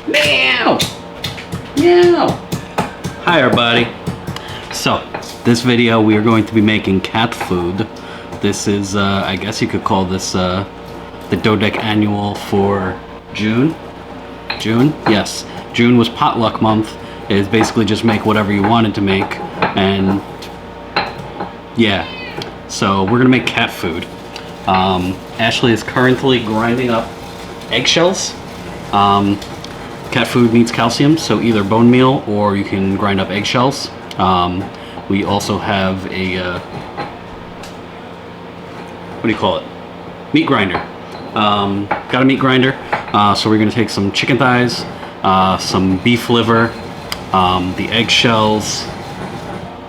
Meow! Meow! Hi everybody. So, this video we are going to be making cat food. This is, I guess you could call this the Dodecannual for June. June? Yes. June was potluck month. It is basically just make whatever you wanted to make. And yeah. So we're gonna make cat food. Ashley is currently grinding up eggshells. Cat food needs calcium, so either bone meal or you can grind up eggshells. We also have a what do you call it? Meat grinder. Got a meat grinder. So we're gonna take some chicken thighs, some beef liver, the eggshells.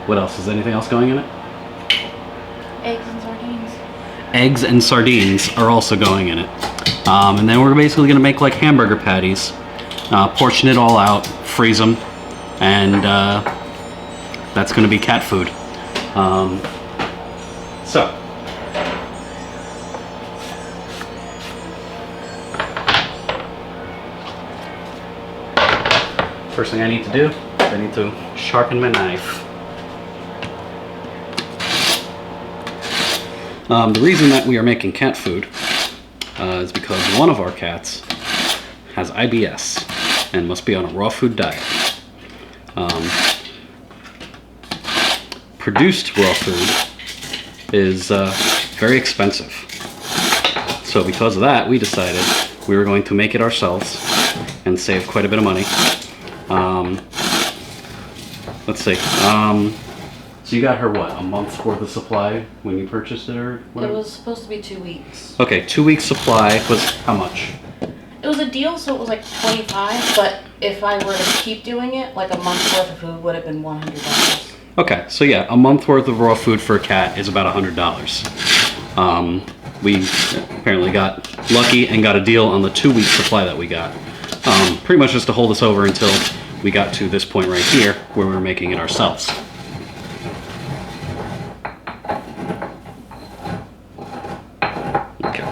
What else? Is anything else going in it? Eggs and sardines. Eggs and sardines are also going in it. And then we're basically gonna make like hamburger patties, portion it all out, freeze them, and that's gonna be cat food. So. First thing I need to do is I need to sharpen my knife. The reason that we are making cat food is because one of our cats has IBS and must be on a raw food diet. Produced raw food is very expensive. So because of that, we decided we were going to make it ourselves and save quite a bit of money. Let's see. So you got her what, a month's worth of supply when you purchased it or whatever? It was supposed to be 2 weeks. Okay, 2 weeks supply was how much? It was a deal, so it was like $25, but if I were to keep doing it, like a month's worth of food would have been $100. Okay, so yeah, a month worth of raw food for a cat is about $100. We apparently got lucky and got a deal on the 2 week supply that we got. Pretty much just to hold us over until we got to this point right here where we were making it ourselves. Okay.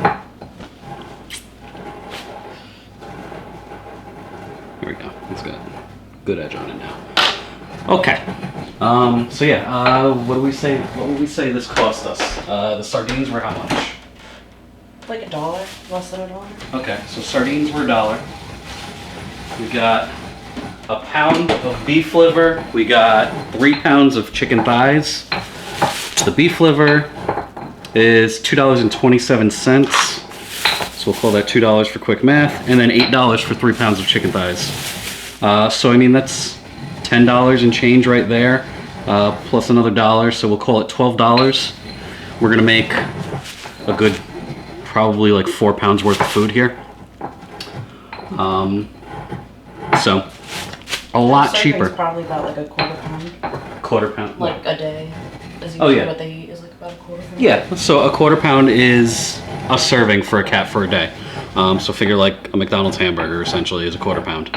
There we go. It's got good edge on it now. Okay. So yeah, what do we say? What would we say this cost us? The sardines were how much? Like $1, less than $1. Okay, so sardines were $1. We got a pound of beef liver. We got 3 pounds of chicken thighs. The beef liver is $2.27. So we'll call that $2 for quick math, and then $8 for 3 pounds of chicken thighs. So I mean that's $10 and change right there, plus another $1. So we'll call it $12. We're gonna make a good, probably like 4 pounds worth of food here. So a lot cheaper. Probably about like a quarter pound. Quarter pound. Like a day. Is Oh yeah. What they eat is like about a quarter pound. Yeah. So a quarter pound is a serving for a cat for a day. So figure like a McDonald's hamburger essentially is a quarter pound.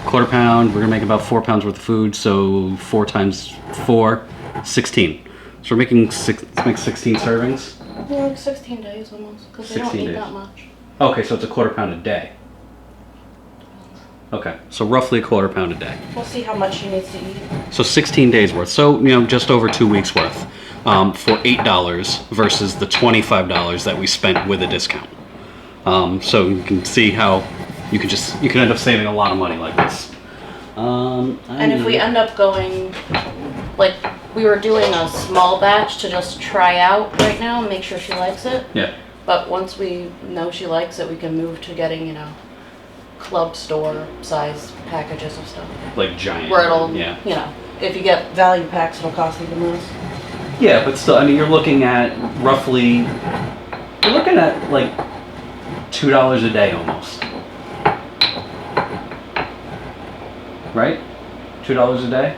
Quarter pound. We're gonna make about 4 pounds worth of food. So 4 times 4, 16. So we're making 16 servings. Yeah, like 16 days almost, because they don't eat that much. Okay, so it's a quarter pound a day. Okay, so roughly a quarter pound a day. We'll see how much she needs to eat. So 16 days worth. So, you know, just over 2 weeks worth for $8 versus the $25 that we spent with a discount. So you can see how you can end up saving a lot of money like this. And if we end up going, like, we were doing a small batch to just try out right now and make sure she likes it. Yeah. But once we know she likes it, we can move to getting, you know, club store size packages of stuff. Like giant. Where it'll, yeah. you know, if you get value packs, it'll cost even less. Yeah, but still, I mean, you're looking at roughly, you're looking at like $2 a day almost. Right? $2 a day?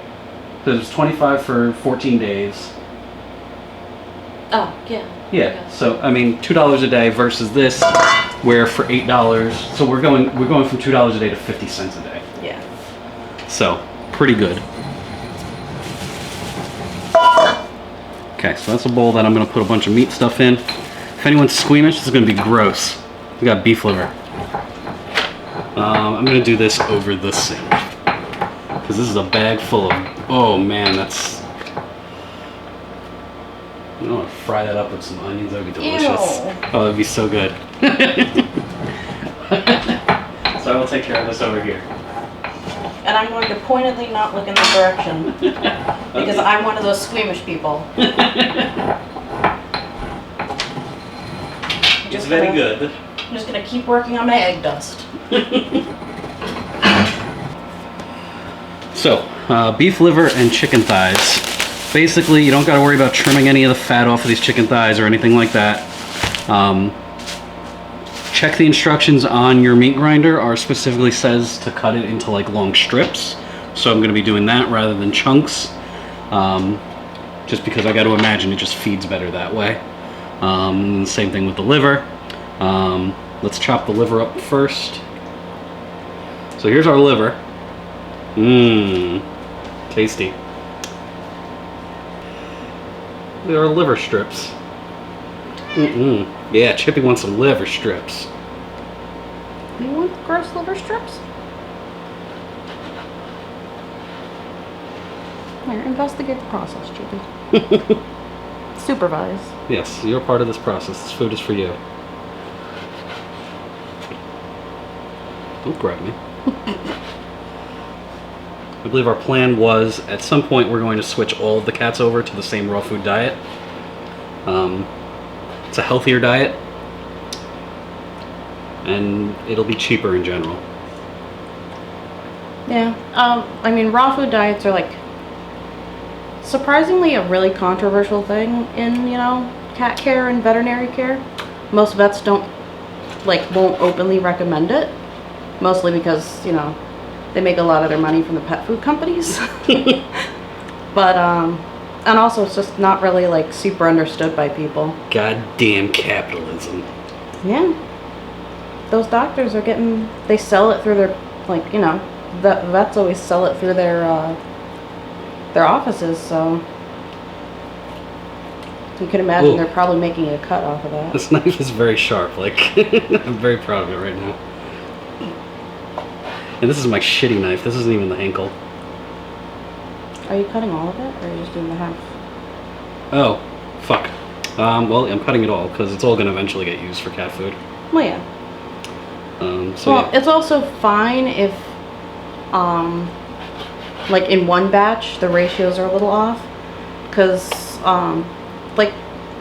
Because it's 25 for 14 days. Oh, yeah. Yeah, so I mean $2 a day versus this, where for $8, so we're going from $2 a day to 50 cents a day. Yeah. So pretty good. Okay, so that's a bowl that I'm gonna put a bunch of meat stuff in. If anyone's squeamish, this is gonna be gross. We got beef liver. I'm gonna do this over the sink because this is a bag full of. Oh man, that's. I want to fry that up with some onions. That would be delicious. Ew. Oh, that'd be so good. So I will take care of this over here. And I'm going to pointedly not look in that direction because I'm one of those squeamish people. It's very good. I'm just gonna keep working on my egg dust. So, beef liver and chicken thighs. Basically, you don't got to worry about trimming any of the fat off of these chicken thighs or anything like that. Check the instructions on your meat grinder. Ours specifically says to cut it into like long strips. So I'm going to be doing that rather than chunks. Just because I got to imagine it just feeds better that way. Same thing with the liver. Let's chop the liver up first. So here's our liver. Mmm, tasty. There are liver strips. Yeah, Chippy wants some liver strips. You want gross liver strips? Here, investigate the process, Chippy. Supervise. Yes, you're part of this process. This food is for you. Don't grab me. I believe our plan was, at some point, we're going to switch all of the cats over to the same raw food diet. It's a healthier diet, and it'll be cheaper in general. Yeah, I mean, raw food diets are like surprisingly a really controversial thing in, you know, cat care and veterinary care. Most vets won't openly recommend it, mostly because, you know, they make a lot of their money from the pet food companies. But, and also it's just not really like super understood by people. Goddamn capitalism. Yeah. Those doctors are they sell it through their, like, you know, the vets always sell it through their offices, so you can imagine they're probably making a cut off of that. This knife is very sharp, like, I'm very proud of it right now. And this is my shitty knife. This isn't even the Henkel. Are you cutting all of it, or are you just doing the half? Oh, fuck. Well, I'm cutting it all, because it's all going to eventually get used for cat food. Well, yeah. Yeah. It's also fine if, like, in one batch, the ratios are a little off. Because, like,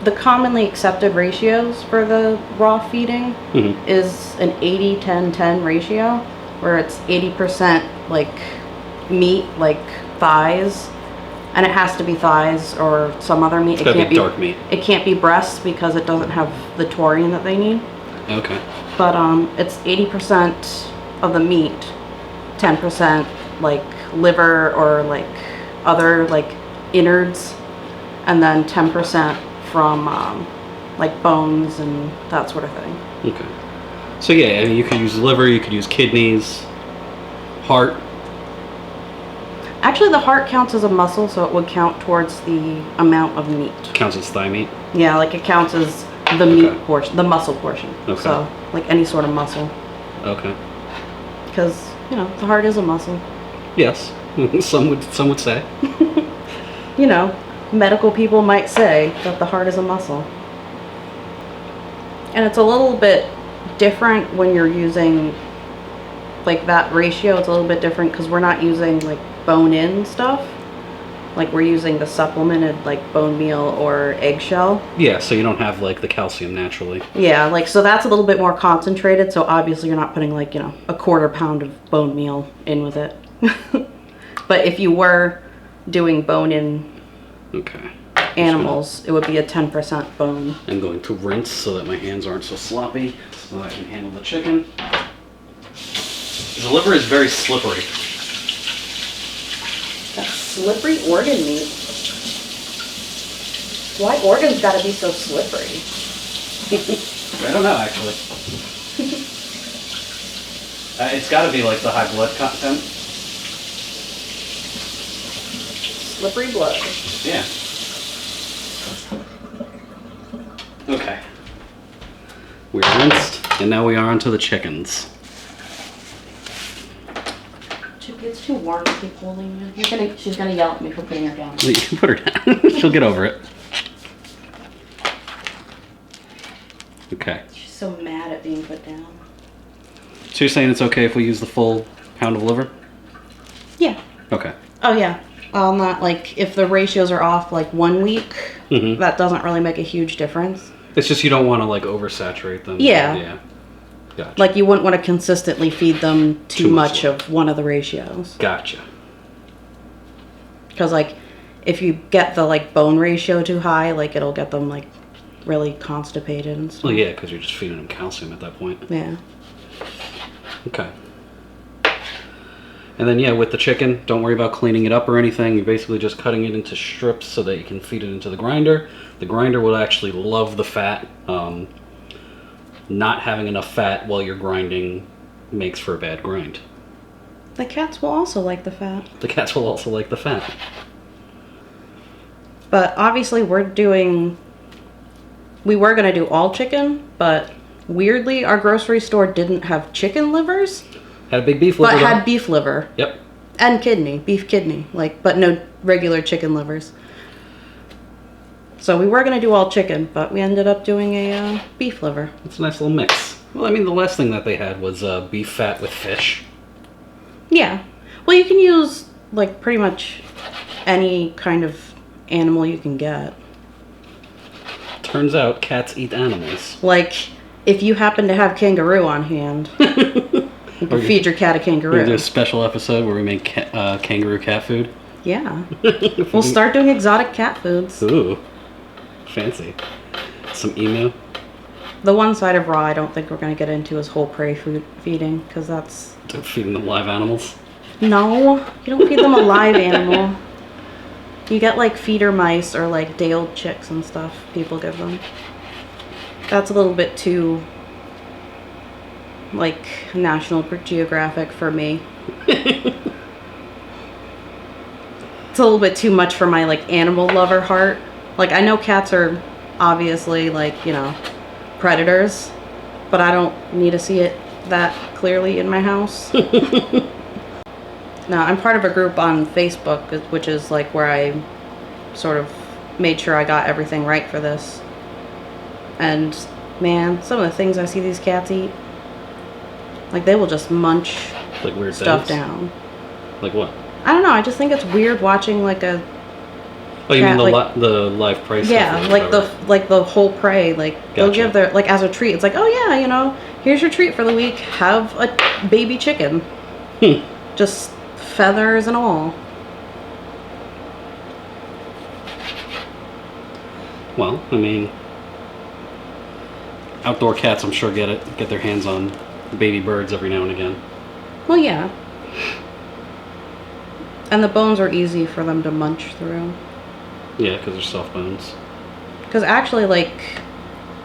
the commonly accepted ratios for the raw feeding is an 80-10-10 ratio, where it's 80% like meat, like thighs, and it has to be thighs or some other meat. It's gotta be dark meat. It can't be breast because it doesn't have the taurine that they need. Okay. But it's 80% of the meat, 10% like liver or like other like innards, and then 10% from like bones and that sort of thing. Okay. So yeah, I mean, you could use liver, you could use kidneys, heart. Actually, the heart counts as a muscle, so it would count towards the amount of meat. Counts as thigh meat? Yeah, like it counts as the meat portion, the muscle portion. Okay. So, like any sort of muscle. Okay. Because, you know, the heart is a muscle. Yes. Some would say. You know, medical people might say that the heart is a muscle. And it's a little bit different when you're using like that ratio. It's a little bit different because we're not using like bone-in stuff. Like we're using the supplemented like bone meal or eggshell. Yeah, so you don't have like the calcium naturally. Yeah, like so that's a little bit more concentrated, so obviously you're not putting like, you know, a quarter pound of bone meal in with it. But if you were doing bone-in animals, it would be a 10% bone. I'm going to rinse so that my hands aren't so sloppy, so that I can handle the chicken. The liver is very slippery. That slippery organ meat. Why organs gotta be so slippery? I don't know, actually. It's gotta be like the high blood content. Slippery blood. Yeah. Okay. We're rinsed, and now we are onto the chickens. It's too warm to keep holding you. She's gonna yell at me for putting her down. You can put her down. She'll get over it. Okay. She's so mad at being put down. So you're saying it's okay if we use the full pound of liver? Yeah. Okay. Oh yeah. I'll not, like, if the ratios are off like 1 week, that doesn't really make a huge difference. It's just you don't want to like oversaturate them. Yeah. Yeah. Gotcha. Like you wouldn't want to consistently feed them too much of one of the ratios. Gotcha. Because like if you get the like bone ratio too high, like it'll get them like really constipated and stuff. Well, yeah, because you're just feeding them calcium at that point. Yeah. Okay. And then, yeah, with the chicken, don't worry about cleaning it up or anything. You're basically just cutting it into strips so that you can feed it into the grinder. The grinder will actually love the fat. Not having enough fat while you're grinding makes for a bad grind. The cats will also like the fat. The cats will also like the fat. But obviously we were going to do all chicken, but weirdly our grocery store didn't have chicken livers. Had a big beef liver. But had beef liver. Yep. And kidney, beef kidney, like, but no regular chicken livers. So we were going to do all chicken, but we ended up doing a beef liver. It's a nice little mix. Well, I mean, the last thing that they had was beef fat with fish. Yeah. Well, you can use, like, pretty much any kind of animal you can get. Turns out cats eat animals. Like, if you happen to have kangaroo on hand, you can feed your cat a kangaroo. We'll do a special episode where we make kangaroo cat food. Yeah. We'll start doing exotic cat foods. Ooh. Fancy. Some emu. The one side of raw I don't think we're going to get into is whole prey food feeding, because that's... Feeding them live animals? No, you don't feed them a live animal. You get like feeder mice or like day-old chicks and stuff people give them. That's a little bit too like National Geographic for me. It's a little bit too much for my like animal lover heart. Like I know cats are obviously like, you know, predators, but I don't need to see it that clearly in my house. Now, I'm part of a group on Facebook, which is like where I sort of made sure I got everything right for this. And man, some of the things I see these cats eat, like they will just munch like weird stuff things? down. Like what? I don't know, I just think it's weird watching like a Oh, you cat, mean like, the live prey stuff? yeah, like the whole prey, like they'll Gotcha. give their, like as a treat, it's like, oh yeah, you know, here's your treat for the week, have a baby chicken. Just feathers and all. Well, I mean, outdoor cats, I'm sure get their hands on baby birds every now and again. Well, yeah. And the bones are easy for them to munch through. Yeah, because they're soft bones. Because actually, like,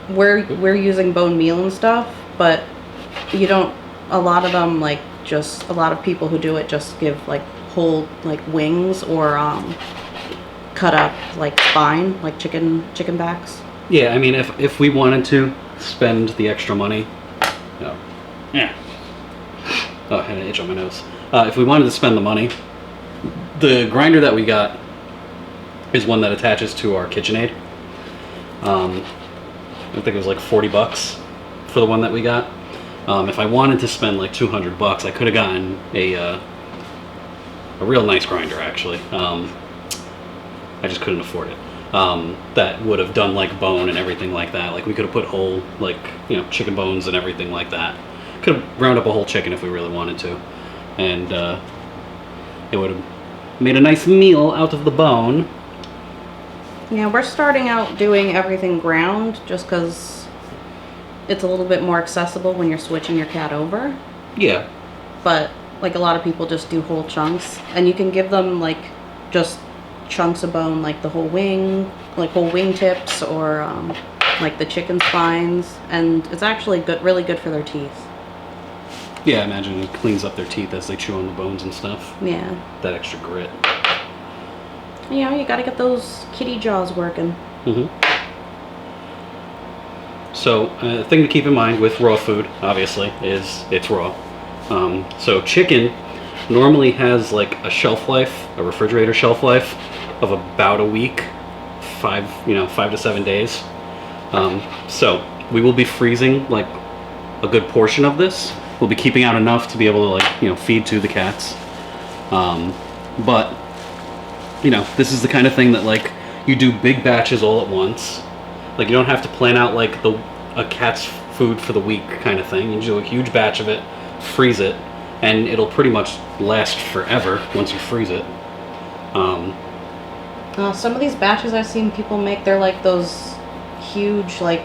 we're using bone meal and stuff, but you don't, a lot of them, like, just, a lot of people who do it just give, like, whole, like, wings or, cut up, like, spine, like chicken backs. Yeah, I mean, if we wanted to spend the extra money, no. Yeah. Oh, I had an itch on my nose. If we wanted to spend the money, the grinder that we got is one that attaches to our KitchenAid. I think it was like $40 for the one that we got. If I wanted to spend like $200, I could have gotten a real nice grinder actually. I just couldn't afford it. That would have done like bone and everything like that. Like we could have put whole, like, you know, chicken bones and everything like that. Could have ground up a whole chicken if we really wanted to, and it would have made a nice meal out of the bone. Yeah, we're starting out doing everything ground just because it's a little bit more accessible when you're switching your cat over. Yeah. But like a lot of people just do whole chunks, and you can give them like just chunks of bone, like the whole wing, like whole wing tips, or like the chicken spines, and it's actually good, really good for their teeth. Yeah, I imagine it cleans up their teeth as they chew on the bones and stuff. Yeah. That extra grit. You know, you gotta get those kitty jaws working. Mm-hmm. So, a thing to keep in mind with raw food, obviously, is it's raw. So chicken, normally has like a shelf life, a refrigerator shelf life of about a week, 5 to 7 days. So we will be freezing like a good portion of this. We'll be keeping out enough to be able to feed to the cats. But this is the kind of thing that like you do big batches all at once. Like you don't have to plan out like a cat's food for the week kind of thing. You do a huge batch of it, freeze it, and it'll pretty much last forever once you freeze it. Some of these batches I've seen people make, they're like those huge, like,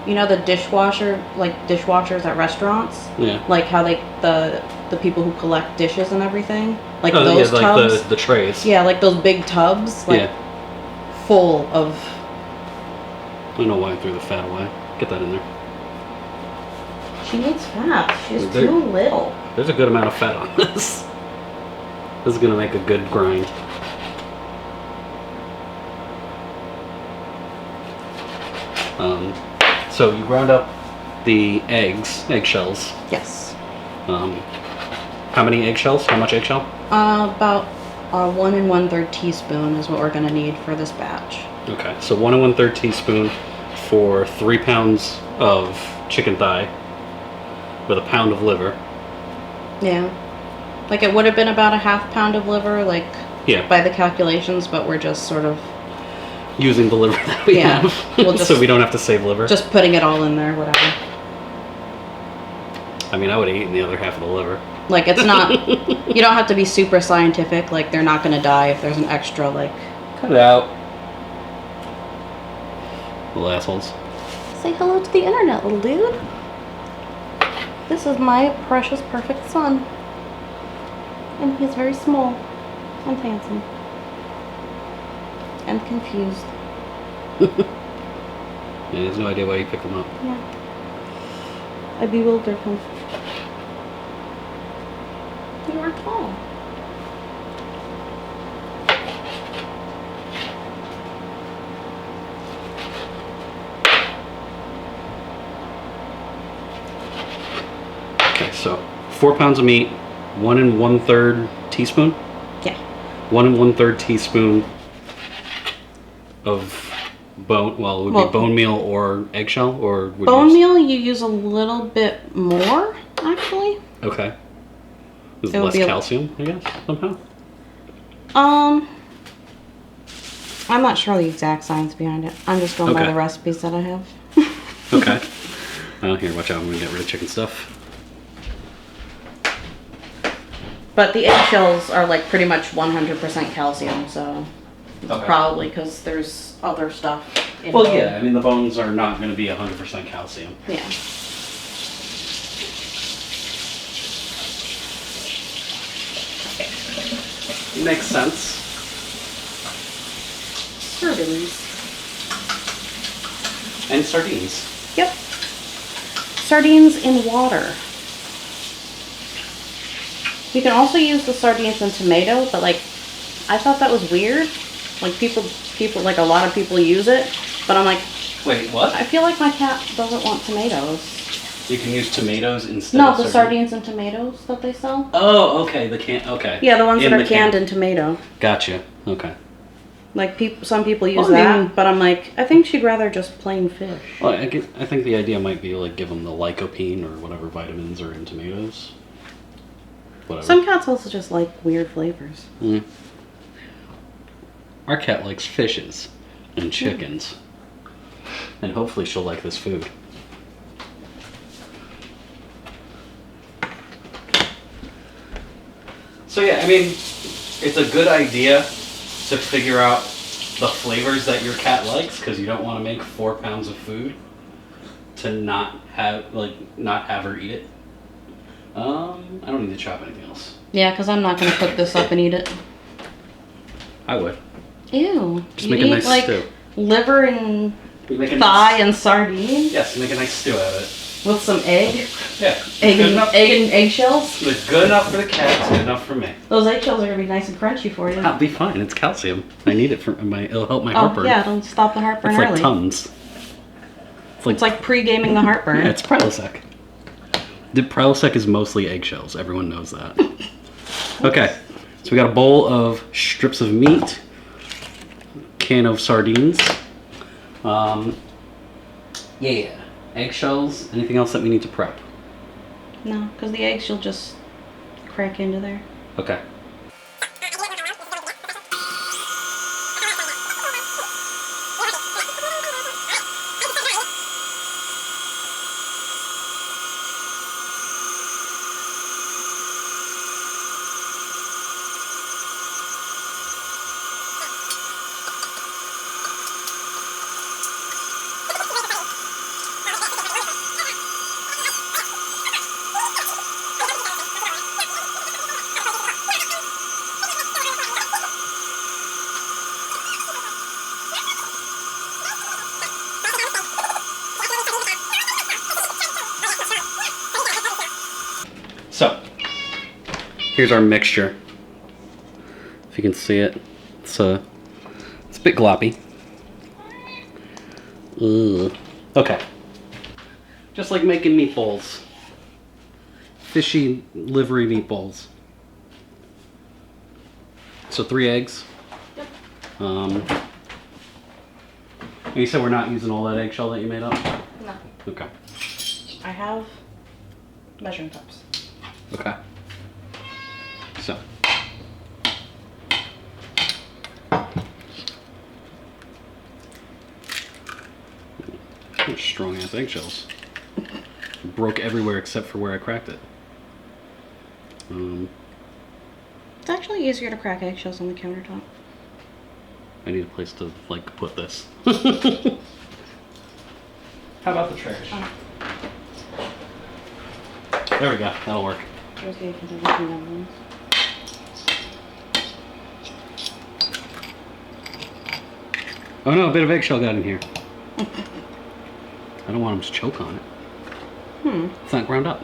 the dishwashers at restaurants. Yeah. Like how the people who collect dishes and everything, like Oh, those yeah, tubs. like the trays. Yeah, like those big tubs, like full of. I don't know why I threw the fat away. Get that in there. She needs fat. She's too little. There's a good amount of fat on this. This is gonna make a good grind. So you ground up the eggshells. Yes. How many eggshells? How much eggshell? About 1 1/3 teaspoon is what we're gonna need for this batch. Okay, so 1 1/3 teaspoon for 3 pounds of chicken thigh with a pound of liver. Yeah. Like it would have been about a half pound of liver, like by the calculations, but we're just sort of using the liver that we have. We'll just, so we don't have to save liver. Just putting it all in there, whatever. I mean, I would have eaten the other half of the liver. Like, it's not, you don't have to be super scientific. Like, they're not going to die if there's an extra, like... Cut it out. Little assholes. Say hello to the internet, little dude. This is my precious, perfect son. And he's very small and handsome. And confused. Yeah, he has no idea why you picked him up. Yeah. I bewildered him. You are tall. Okay, so 4 pounds of meat, 1 1/3 teaspoon? Yeah. 1 1/3 teaspoon of bone, well, it would be bone meal or eggshell, or would bone meal you use a little bit more, actually. Okay. Is less calcium, I guess, somehow? I'm not sure the exact science behind it. I'm just going by the recipes that I have. Okay. Oh, here, watch out, I'm gonna get rid of chicken stuff. But the eggshells are like pretty much 100% calcium, so probably because there's other stuff in Well, yeah, I mean, the bones are not going to be 100% calcium. Yeah. Makes sense. Sardines. And sardines. Yep. Sardines in water. You can also use the sardines and tomatoes, but like, I thought that was weird. Like people, like a lot of people use it, but I'm like, wait, what? I feel like my cat doesn't want tomatoes. You can use tomatoes instead No, of the sardines and tomatoes that they sell. Oh, okay, okay. Yeah, the ones that are canned in tomato. Gotcha, okay. Like some people use that, but I'm like, I think she'd rather just plain fish. Well, I think the idea might be like give them the lycopene or whatever vitamins are in tomatoes. Whatever. Some cats also just like weird flavors. Mm. Our cat likes fishes and chickens. And hopefully she'll like this food. So yeah, I mean, it's a good idea to figure out the flavors that your cat likes, because you don't want to make 4 pounds of food to not have her eat it. I don't need to chop anything else. Yeah, because I'm not going to cook this up and eat it. I would. Ew. Just make a nice stew. Liver and thigh and sardines? Yes, make a nice stew out of it. With some egg? Yeah. Egg and eggshells? It's good enough for the cat, it's good enough for me. Those eggshells are going to be nice and crunchy for you. I'll be fine, it's calcium. I need it it'll help my heartburn. Yeah, it'll stop the heartburn early. It's like early. Tums. It's like pre-gaming the heartburn. Yeah, it's Prilosec. The Prilosec is mostly eggshells, everyone knows that. Okay, so we got a bowl of strips of meat, can of sardines. Yeah, eggshells. Anything else that we need to prep? No, because the eggs you'll just crack into there. Okay. So, here's our mixture. If you can see it, it's a bit gloppy. Ugh. Okay. Just like making meatballs. Fishy livery meatballs. So 3 eggs. Yep. You said we're not using all that eggshell that you made up? No. Okay. I have measuring cups. Okay. So. Strong ass eggshells. Broke everywhere except for where I cracked it. It's actually easier to crack eggshells on the countertop. I need a place to like put this. How about the trash? Oh. There we go. That'll work. There's the egg and the ones. Oh no, a bit of eggshell got in here. I don't want him to choke on it. It's not ground up.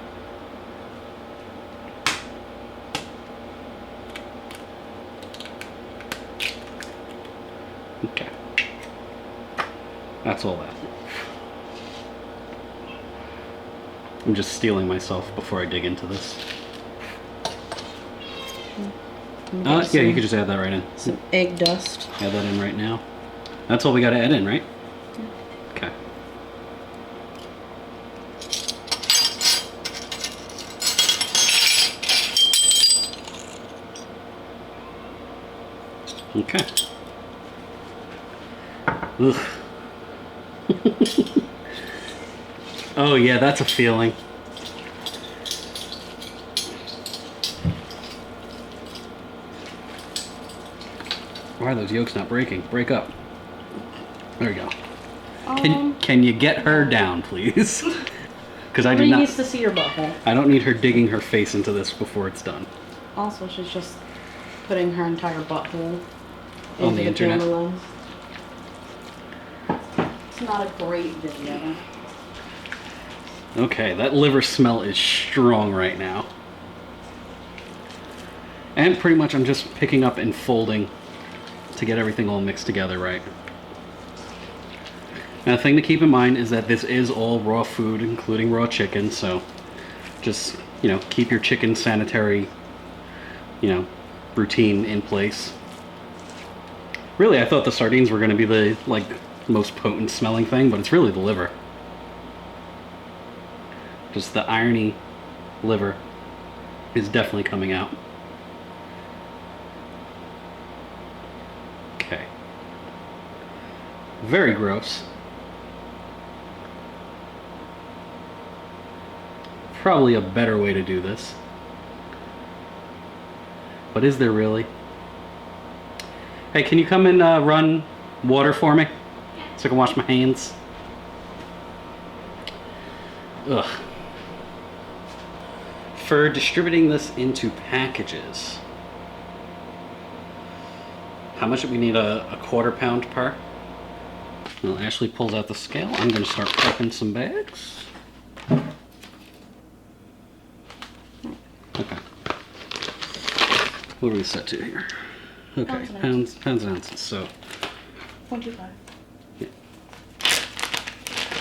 Okay. That's all that. I'm just stealing myself before I dig into this. Yeah, you could just add that right in. Some egg dust. Add that in right now. That's all we got to add in, right? Okay. Okay. Ugh. Oh yeah, that's a feeling. Why are those yolks not breaking? Break up. There we go. Can you get her down, please? Because I do not. Needs to see your butthole. I don't need her digging her face into this before it's done. Also, she's just putting her entire butthole On into the internet. camera lens. It's not a great video. Okay, that liver smell is strong right now. And pretty much I'm just picking up and folding to get everything all mixed together right. Now the thing to keep in mind is that this is all raw food, including raw chicken, so just, you know, keep your chicken sanitary, you know, routine in place. Really, I thought the sardines were going to be the, like, most potent smelling thing, but it's really the liver. Just the irony liver is definitely coming out. Okay. Very gross. Probably a better way to do this. But is there really? Hey, can you come and run water for me? So I can wash my hands? Ugh. For distributing this into packages, how much do we need? A quarter pound per? Well, Ashley pulls out the scale. I'm going to start prepping some bags. Okay. What are we set to here? Okay, pounds and ounces. So 125. Yeah.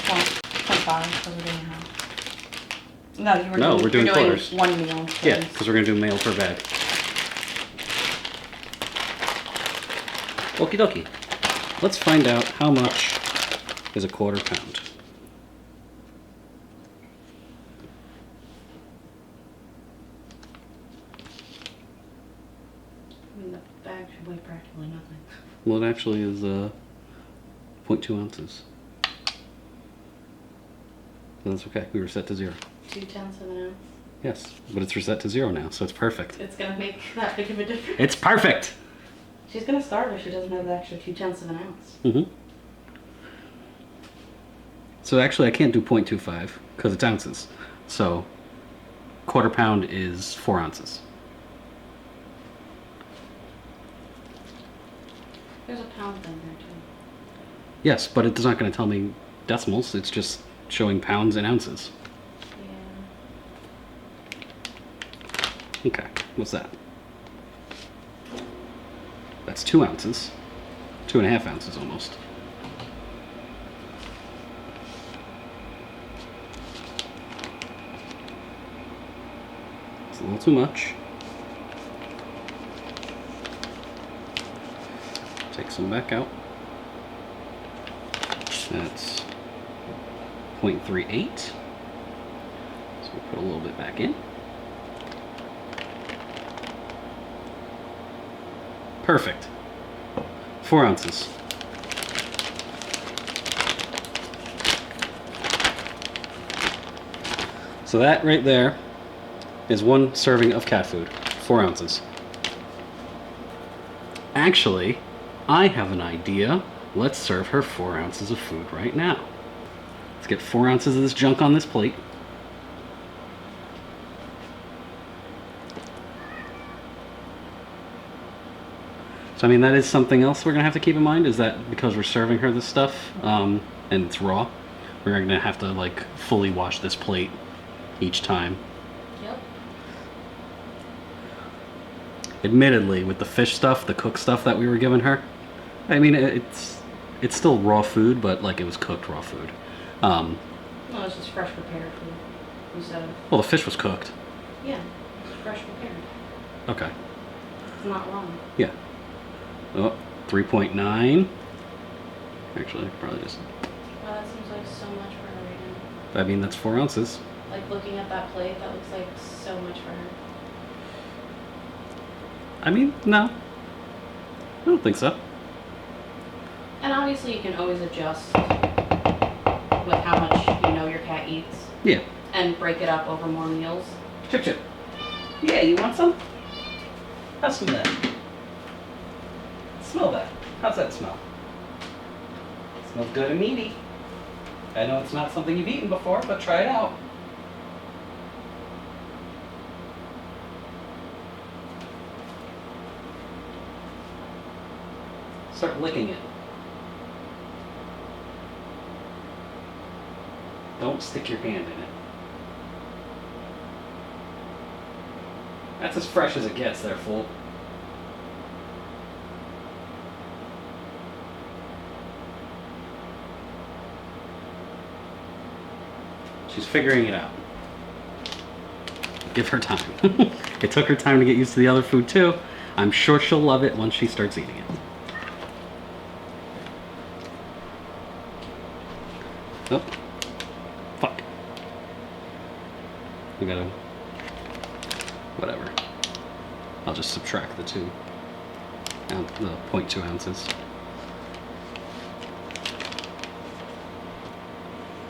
25 because we're doing half. No, we're doing quarters. 1 meal. Yeah, because we're going to do mail per bag. Okie dokie. Let's find out how much is a quarter pound. I mean, the bag should weigh practically nothing. Well, it actually is 0.2 ounces. That's okay. We were set to 0. 2/10 of an ounce. Yes, but it's reset to 0 now, so it's perfect. It's gonna make that big of a difference. It's perfect! She's gonna starve if she doesn't have the extra 2/10 of an ounce. Mm-hmm. So actually I can't do 0.25 because it's ounces. So quarter pound is 4 ounces. There's a pound thing there too. Yes, but it's not going to tell me decimals. It's just showing pounds and ounces. Yeah. Okay, what's that? That's 2 ounces. 2.5 ounces almost. It's a little too much. Take some back out. That's 0.38. So we'll put a little bit back in. Perfect. 4 ounces. So that right there is 1 serving of cat food. 4 ounces. Actually, I have an idea. Let's serve her 4 ounces of food right now. Let's get 4 ounces of this junk on this plate. So I mean, that is something else we're gonna have to keep in mind, is that because we're serving her this stuff, and it's raw, we're gonna have to like fully wash this plate each time. Yep. Admittedly, with the fish stuff, the cooked stuff that we were giving her, I mean, it's still raw food, but like it was cooked raw food. No, it's just fresh prepared food instead of. Well, the fish was cooked. Yeah, it's fresh prepared. Okay. It's not wrong. Yeah. Oh, 3.9. Actually, probably just. Wow, that seems like so much for her right now. I mean, that's 4 ounces. Like looking at that plate, that looks like so much for her. I mean, no. I don't think so. And obviously, you can always adjust with how much you know your cat eats. Yeah. And break it up over more meals. Chip chip. Yeah, you want some? How's some of that? Smell that. How's that smell? Smells good and meaty. I know it's not something you've eaten before, but try it out. Start licking it. Don't stick your hand in it. That's as fresh as it gets there, fool. She's figuring it out. Give her time. It took her time to get used to the other food too. I'm sure she'll love it once she starts eating it. Oh. Fuck. We gotta... Whatever. I'll just subtract the 0.2 ounces.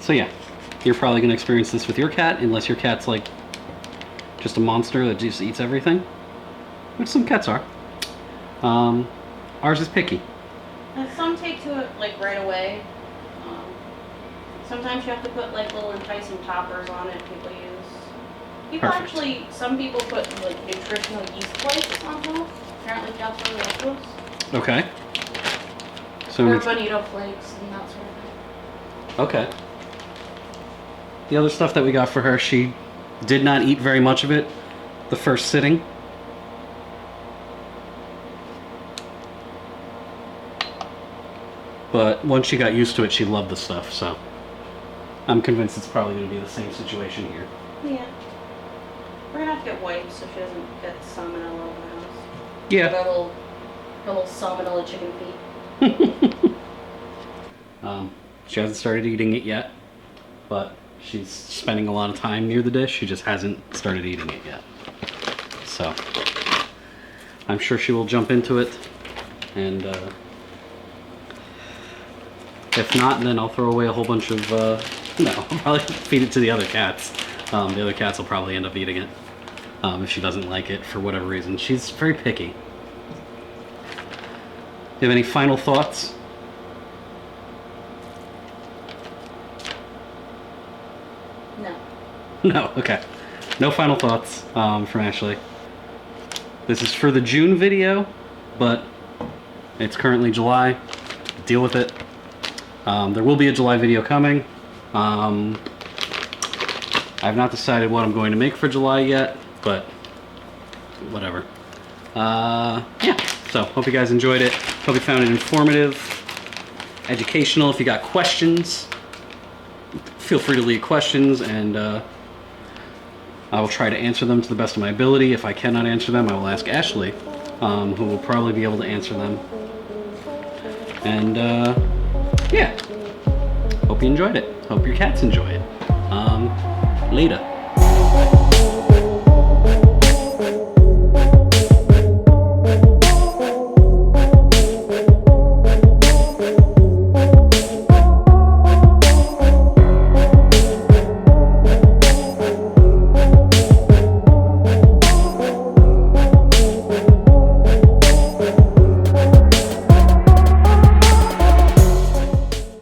So yeah. You're probably going to experience this with your cat, unless your cat's like just a monster that just eats everything, which some cats are. Ours is picky. And some take to it like right away. Sometimes you have to put like little enticing toppers on it. People use. Perfect. Actually, some people put like nutritional yeast flakes on top. Apparently, cats really like those. Okay. So Or bonito flakes and that sort of thing. okay. The other stuff that we got for her, she did not eat very much of it the first sitting. But once she got used to it, she loved the stuff, so I'm convinced it's probably going to be the same situation here. Yeah. We're gonna have to get wipes so she doesn't get salmonella over the house. Yeah. That'll Her little salmonella chicken feet. She hasn't started eating it yet, but she's spending a lot of time near the dish. She just hasn't started eating it yet. So I'm sure she will jump into it, and if not, then I'll throw away a whole bunch of, no, I'll probably feed it to the other cats. The other cats will probably end up eating it if she doesn't like it for whatever reason. She's very picky. You have any final thoughts? No. No, okay. No final thoughts from Ashley. This is for the June video, but it's currently July. Deal with it. There will be a July video coming. I've not decided what I'm going to make for July yet, but whatever. Yeah, so hope you guys enjoyed it. Hope you found it informative, educational. If you got questions, feel free to leave questions, and I will try to answer them to the best of my ability. If I cannot answer them, I will ask Ashley, who will probably be able to answer them. And yeah, hope you enjoyed it. Hope your cats enjoy it. Later.